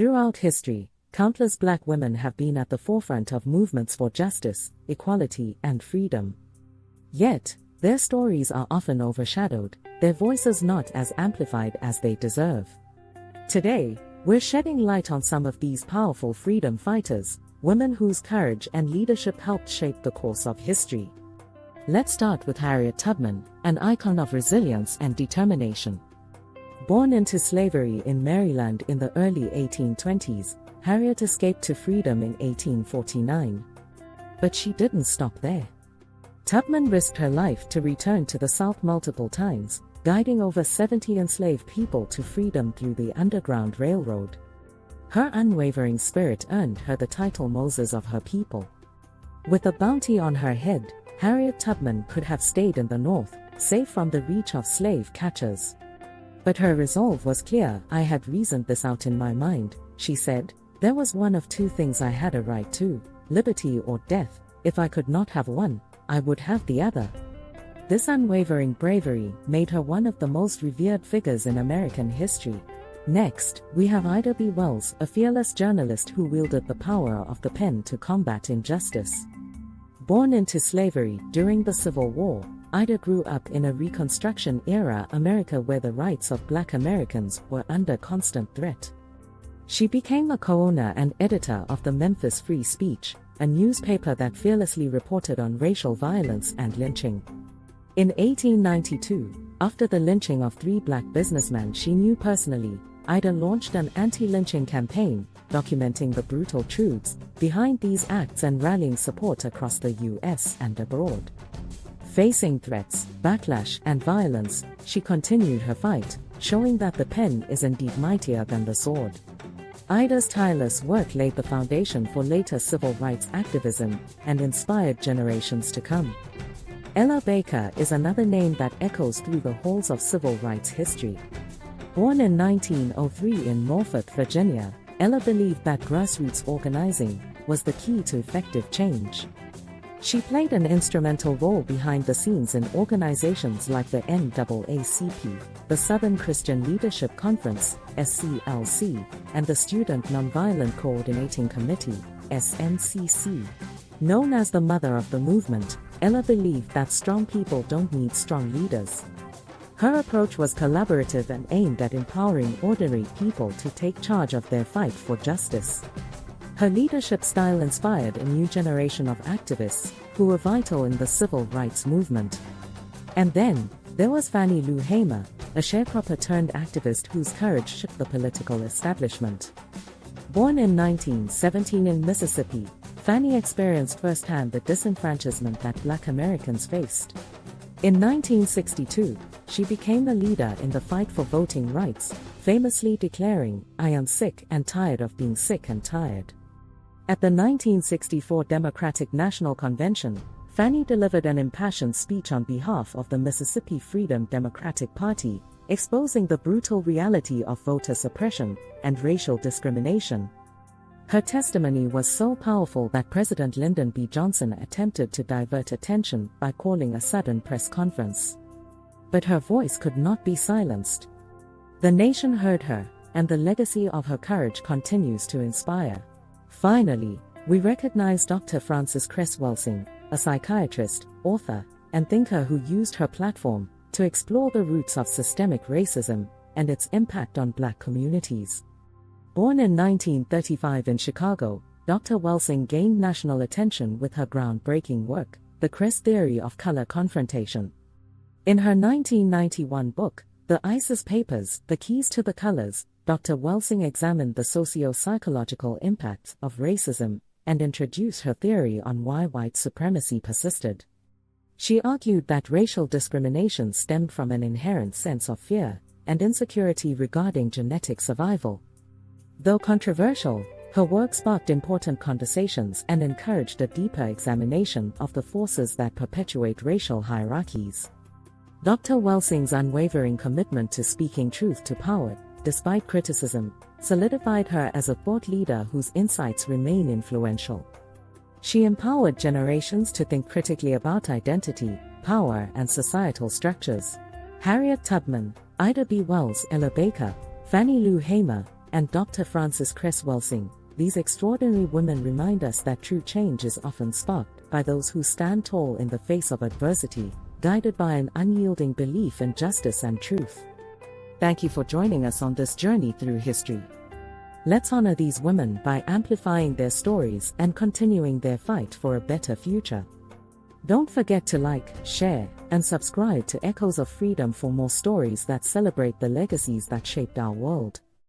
Throughout history, countless Black women have been at the forefront of movements for justice, equality, and freedom. Yet, their stories are often overshadowed, their voices not as amplified as they deserve. Today, we're shedding light on some of these powerful freedom fighters, women whose courage and leadership helped shape the course of history. Let's start with Harriet Tubman, an icon of resilience and determination. Born into slavery in Maryland in the early 1820s, Harriet escaped to freedom in 1849. But she didn't stop there. Tubman risked her life to return to the South multiple times, guiding over 70 enslaved people to freedom through the Underground Railroad. Her unwavering spirit earned her the title Moses of her people. With a bounty on her head, Harriet Tubman could have stayed in the North, safe from the reach of slave catchers. But her resolve was clear. "I had reasoned this out in my mind," she said. "There was one of two things I had a right to, liberty or death. If I could not have one, I would have the other." This unwavering bravery made her one of the most revered figures in American history. Next, we have Ida B. Wells, a fearless journalist who wielded the power of the pen to combat injustice. Born into slavery during the Civil War, Ida grew up in a Reconstruction-era America where the rights of Black Americans were under constant threat. She became a co-owner and editor of the Memphis Free Speech, a newspaper that fearlessly reported on racial violence and lynching. In 1892, after the lynching of 3 Black businessmen she knew personally, Ida launched an anti-lynching campaign, documenting the brutal truths behind these acts and rallying support across the U.S. and abroad. Facing threats, backlash, and violence, she continued her fight, showing that the pen is indeed mightier than the sword. Ida's tireless work laid the foundation for later civil rights activism and inspired generations to come. Ella Baker is another name that echoes through the halls of civil rights history. Born in 1903 in Norfolk, Virginia, Ella believed that grassroots organizing was the key to effective change. She played an instrumental role behind the scenes in organizations like the NAACP, the Southern Christian Leadership Conference, SCLC, and the Student Nonviolent Coordinating Committee, SNCC. Known as the mother of the movement, Ella believed that strong people don't need strong leaders. Her approach was collaborative and aimed at empowering ordinary people to take charge of their fight for justice. Her leadership style inspired a new generation of activists who were vital in the civil rights movement. And then, there was Fannie Lou Hamer, a sharecropper turned activist whose courage shook the political establishment. Born in 1917 in Mississippi, Fannie experienced firsthand the disenfranchisement that Black Americans faced. In 1962, she became a leader in the fight for voting rights, famously declaring, "I am sick and tired of being sick and tired." At the 1964 Democratic National Convention, Fannie delivered an impassioned speech on behalf of the Mississippi Freedom Democratic Party, exposing the brutal reality of voter suppression and racial discrimination. Her testimony was so powerful that President Lyndon B. Johnson attempted to divert attention by calling a sudden press conference. But her voice could not be silenced. The nation heard her, and the legacy of her courage continues to inspire. Finally, we recognize Dr. Frances Cress Welsing, a psychiatrist, author, and thinker who used her platform to explore the roots of systemic racism and its impact on Black communities. Born in 1935 in Chicago, Dr. Welsing gained national attention with her groundbreaking work, The Cress Theory of Color Confrontation. In her 1991 book, The ISIS Papers, The Keys to the Colors, Dr. Welsing examined the socio-psychological impacts of racism and introduced her theory on why white supremacy persisted. She argued that racial discrimination stemmed from an inherent sense of fear and insecurity regarding genetic survival. Though controversial, her work sparked important conversations and encouraged a deeper examination of the forces that perpetuate racial hierarchies. Dr. Welsing's unwavering commitment to speaking truth to power, despite criticism, solidified her as a thought leader whose insights remain influential. She empowered generations to think critically about identity, power, and societal structures. Harriet Tubman, Ida B. Wells, Ella Baker, Fannie Lou Hamer, and Dr. Frances Cress Welsing, these extraordinary women remind us that true change is often sparked by those who stand tall in the face of adversity, guided by an unyielding belief in justice and truth. Thank you for joining us on this journey through history. Let's honor these women by amplifying their stories and continuing their fight for a better future. Don't forget to like, share, and subscribe to Echoes of Freedom for more stories that celebrate the legacies that shaped our world.